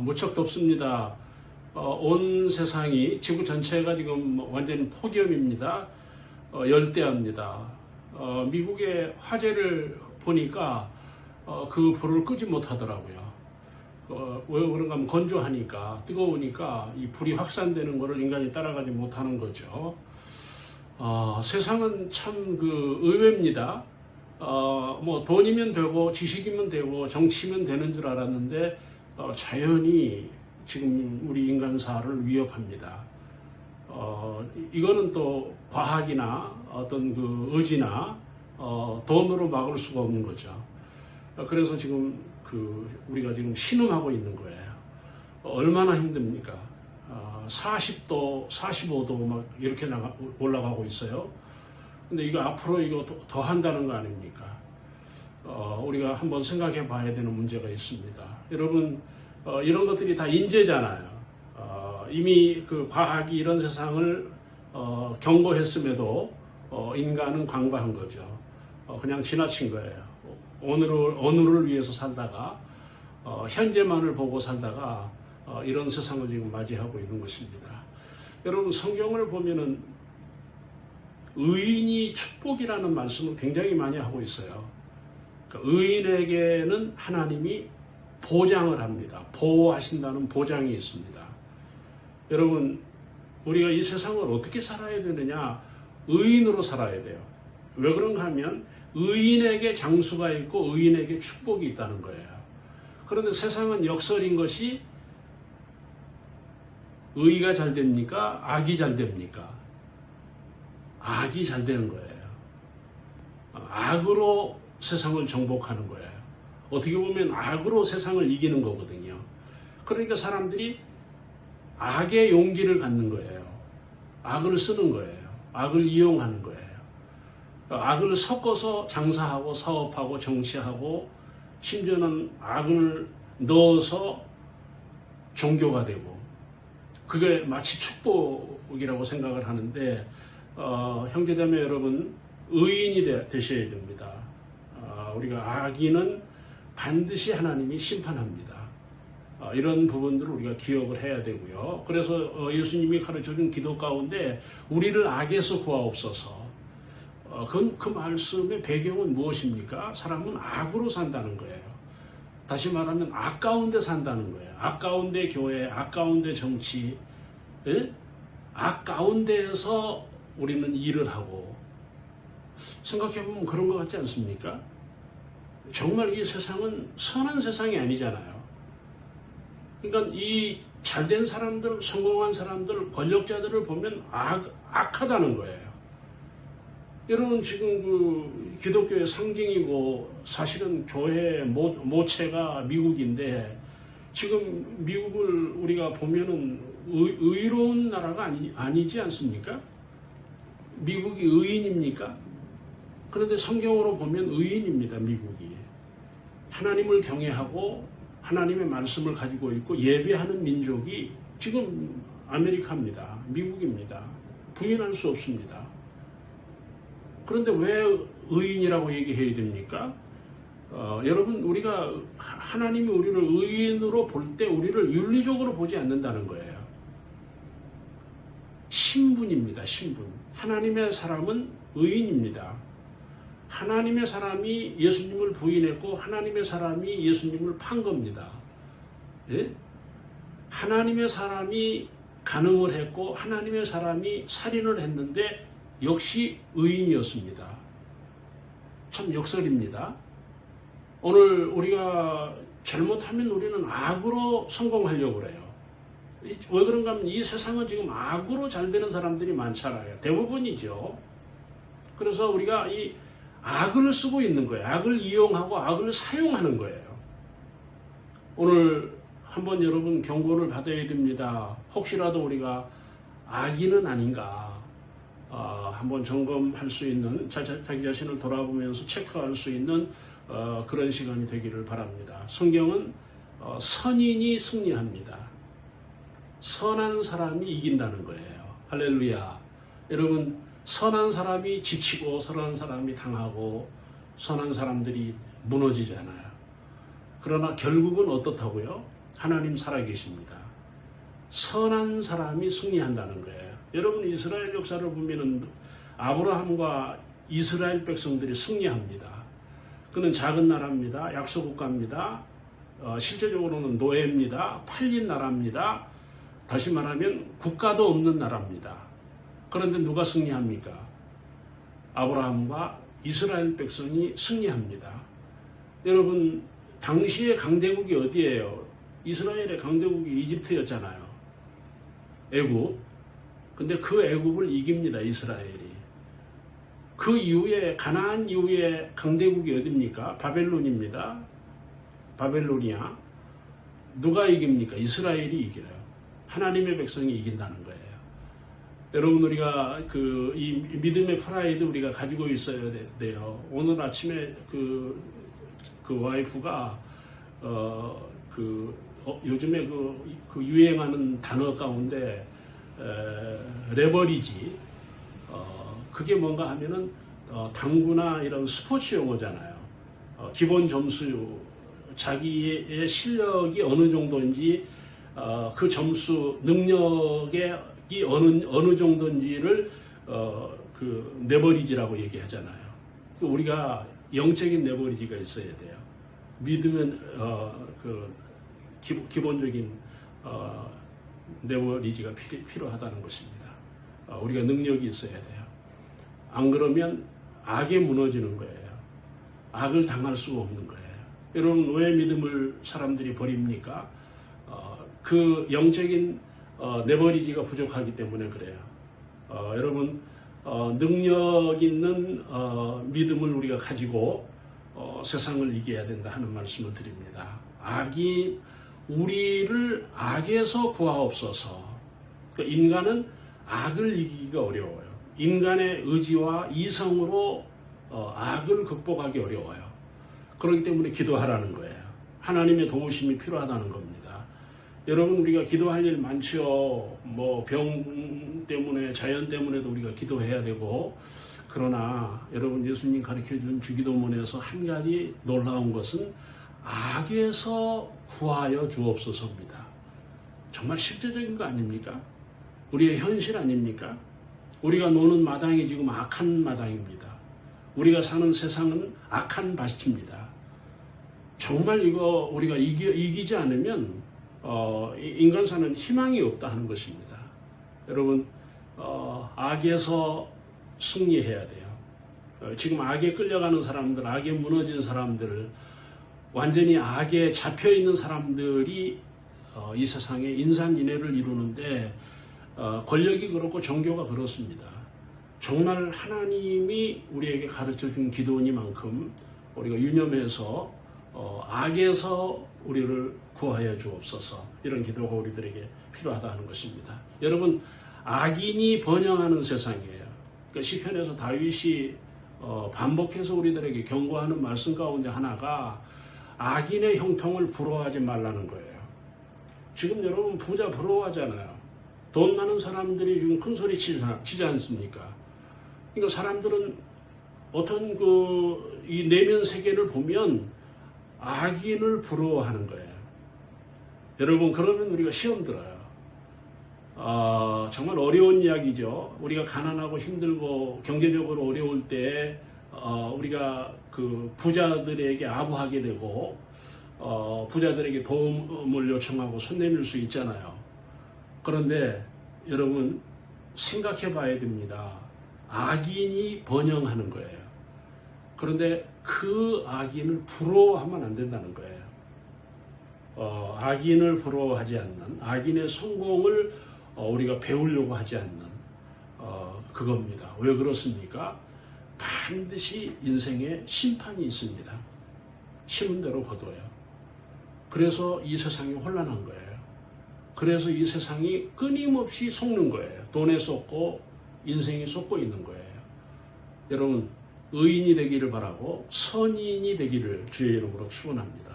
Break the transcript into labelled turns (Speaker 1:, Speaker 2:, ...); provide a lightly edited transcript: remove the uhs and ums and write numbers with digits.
Speaker 1: 무척 덥습니다. 온 세상이, 지구 전체가 지금 완전 폭염입니다. 열대야입니다. 미국의 화재를 보니까 그 불을 끄지 못하더라고요. 왜 그런가 하면 건조하니까, 뜨거우니까 이 불이 확산되는 것을 인간이 따라가지 못하는 거죠. 세상은 참 의외입니다. 뭐 돈이면 되고 지식이면 되고 정치면 되는 줄 알았는데 자연이 지금 우리 인간사를 위협합니다. 이거는 또 과학이나 어떤 의지나 돈으로 막을 수가 없는 거죠. 그래서 지금 우리가 지금 신음하고 있는 거예요. 얼마나 힘듭니까? 40도, 45도 막 이렇게 올라가고 있어요. 근데 이거 앞으로 이거 더 한다는 거 아닙니까? 우리가 한번 생각해 봐야 되는 문제가 있습니다. 여러분, 이런 것들이 다 인재잖아요. 이미 과학이 이런 세상을 경고했음에도 인간은 관과한 거죠. 그냥 지나친 거예요. 오늘을 위해서 살다가 현재만을 보고 살다가 이런 세상을 지금 맞이하고 있는 것입니다. 여러분, 성경을 보면은 의인이 축복이라는 말씀을 굉장히 많이 하고 있어요. 의인에게는 하나님이 보장을 합니다. 보호하신다는 보장이 있습니다. 여러분, 우리가 이 세상을 어떻게 살아야 되느냐? 의인으로 살아야 돼요. 왜 그런가 하면 의인에게 장수가 있고 의인에게 축복이 있다는 거예요. 그런데 세상은 역설인 것이 의가 잘 됩니까? 악이 잘 됩니까? 악이 잘 되는 거예요. 악으로 세상을 정복하는 거예요. 어떻게 보면 악으로 세상을 이기는 거거든요. 그러니까 사람들이 악의 용기를 갖는 거예요. 악을 쓰는 거예요. 악을 이용하는 거예요. 악을 섞어서 장사하고 사업하고 정치하고 심지어는 악을 넣어서 종교가 되고, 그게 마치 축복이라고 생각을 하는데 형제자매 여러분, 의인이 되셔야 됩니다. 우리가 악인은 반드시 하나님이 심판합니다. 이런 부분들을 우리가 기억을 해야 되고요. 그래서 예수님이 가르쳐준 기도 가운데 우리를 악에서 구하옵소서. 그 말씀의 배경은 무엇입니까? 사람은 악으로 산다는 거예요. 다시 말하면 악 가운데 산다는 거예요. 악 가운데 교회, 악 가운데 정치, 악 가운데에서 우리는 일을 하고, 생각해보면 그런 것 같지 않습니까? 정말 이 세상은 선한 세상이 아니잖아요. 그러니까 이 잘된 사람들, 성공한 사람들, 권력자들을 보면 악하다는 거예요. 여러분, 지금 기독교의 상징이고 사실은 교회 모체가 미국인데, 지금 미국을 우리가 보면은 의로운 나라가 아니지 않습니까? 미국이 의인입니까? 그런데 성경으로 보면 의인입니다, 미국이. 하나님을 경외하고 하나님의 말씀을 가지고 있고 예배하는 민족이 지금 아메리카입니다. 미국입니다. 부인할 수 없습니다. 그런데 왜 의인이라고 얘기해야 됩니까? 여러분, 우리가 하나님이 우리를 의인으로 볼 때 우리를 윤리적으로 보지 않는다는 거예요. 신분입니다. 신분. 하나님의 사람은 의인입니다. 하나님의 사람이 예수님을 부인했고 하나님의 사람이 예수님을 판 겁니다. 예? 하나님의 사람이 간음을 했고 하나님의 사람이 살인을 했는데 역시 의인이었습니다. 참 역설입니다. 오늘 우리가 잘못하면 우리는 악으로 성공하려고 그래요. 왜 그런가 하면 이 세상은 지금 악으로 잘 되는 사람들이 많잖아요. 대부분이죠. 그래서 우리가 이 악을 쓰고 있는 거예요. 악을 이용하고 악을 사용하는 거예요. 오늘 한번 여러분 경고를 받아야 됩니다. 혹시라도 우리가 악인은 아닌가 한번 점검할 수 있는, 자기 자신을 돌아보면서 체크할 수 있는 그런 시간이 되기를 바랍니다. 성경은 선인이 승리합니다. 선한 사람이 이긴다는 거예요. 할렐루야. 여러분, 선한 사람이 지치고 선한 사람이 당하고 선한 사람들이 무너지잖아요. 그러나 결국은 어떻다고요? 하나님 살아계십니다. 선한 사람이 승리한다는 거예요. 여러분 이스라엘 역사를 보면은 아브라함과 이스라엘 백성들이 승리합니다. 그는 작은 나라입니다. 약소국가입니다. 실제적으로는 노예입니다. 팔린 나라입니다. 다시 말하면 국가도 없는 나라입니다. 그런데 누가 승리합니까? 아브라함과 이스라엘 백성이 승리합니다. 여러분 당시의 강대국이 어디예요? 이스라엘의 강대국이 이집트였잖아요. 애굽. 근데 그 애굽을 이깁니다. 이스라엘이. 그 이후에 가나안 이후에 강대국이 어디입니까? 바벨론입니다. 바벨로니아. 누가 이깁니까? 이스라엘이 이겨요. 하나님의 백성이 이긴다는 거예요. 여러분 우리가 이 믿음의 프라이드 우리가 가지고 있어야 돼요. 오늘 아침에 그 와이프가 요즘에 그 유행하는 단어 가운데 레버리지 그게 뭔가 하면은 당구나 이런 스포츠 용어잖아요. 기본 점수 자기의 실력이 어느 정도인지 그 점수 능력이 어느 정도인지를 그 레버리지라고 얘기하잖아요. 우리가 영적인 레버리지가 있어야 돼요. 믿으면 기본적인 레버리지가 필요하다는 것입니다. 우리가 능력이 있어야 돼요. 안 그러면 악에 무너지는 거예요. 악을 당할 수가 없는 거예요. 여러분 왜 믿음을 사람들이 버립니까? 그 영적인 레버리지가 부족하기 때문에 그래요. 여러분 능력 있는 믿음을 우리가 가지고 세상을 이겨야 된다 하는 말씀을 드립니다. 악이 우리를 악에서 구하옵소서. 그러니까 인간은 악을 이기기가 어려워요. 인간의 의지와 이성으로 악을 극복하기 어려워요. 그렇기 때문에 기도하라는 거예요. 하나님의 도우심이 필요하다는 겁니다. 여러분 우리가 기도할 일 많죠. 뭐 병 때문에 자연 때문에도 우리가 기도해야 되고 그러나 여러분 예수님 가르쳐준 주기도문에서 한 가지 놀라운 것은 악에서 구하여 주옵소서입니다. 정말 실제적인 거 아닙니까? 우리의 현실 아닙니까? 우리가 노는 마당이 지금 악한 마당입니다. 우리가 사는 세상은 악한 밭입니다. 정말 이거 우리가 이기지 않으면 인간사는 희망이 없다 하는 것입니다. 여러분 악에서 승리해야 돼요. 지금 악에 끌려가는 사람들, 악에 무너진 사람들을 완전히 악에 잡혀있는 사람들이 이 세상에 인산인해를 이루는데 권력이 그렇고 종교가 그렇습니다. 정말 하나님이 우리에게 가르쳐준 기도니만큼 우리가 유념해서 악에서 우리를 구하여 주옵소서 이런 기도가 우리들에게 필요하다 하는 것입니다. 여러분 악인이 번영하는 세상이에요. 그러니까 시편에서 다윗이 반복해서 우리들에게 경고하는 말씀 가운데 하나가 악인의 형통을 부러워하지 말라는 거예요. 지금 여러분 부자 부러워하잖아요. 돈 많은 사람들이 지금 큰 소리 치지 않습니까? 그러니까 사람들은 어떤 이 내면 세계를 보면 악인을 부러워하는 거예요. 여러분 그러면 우리가 시험 들어요. 정말 어려운 이야기죠. 우리가 가난하고 힘들고 경제적으로 어려울 때 우리가 그 부자들에게 아부하게 되고 부자들에게 도움을 요청하고 손 내밀 수 있잖아요. 그런데 여러분 생각해 봐야 됩니다. 악인이 번영하는 거예요. 그런데 그 악인을 부러워하면 안 된다는 거예요. 악인을 부러워하지 않는, 악인의 성공을 우리가 배우려고 하지 않는 그겁니다. 왜 그렇습니까? 반드시 인생에 심판이 있습니다. 심은 대로 거둬요. 그래서 이 세상이 혼란한 거예요. 그래서 이 세상이 끊임없이 속는 거예요. 돈에 쏟고 인생이 쏟고 있는 거예요. 여러분 의인이 되기를 바라고 선인이 되기를 주의 이름으로 축원합니다.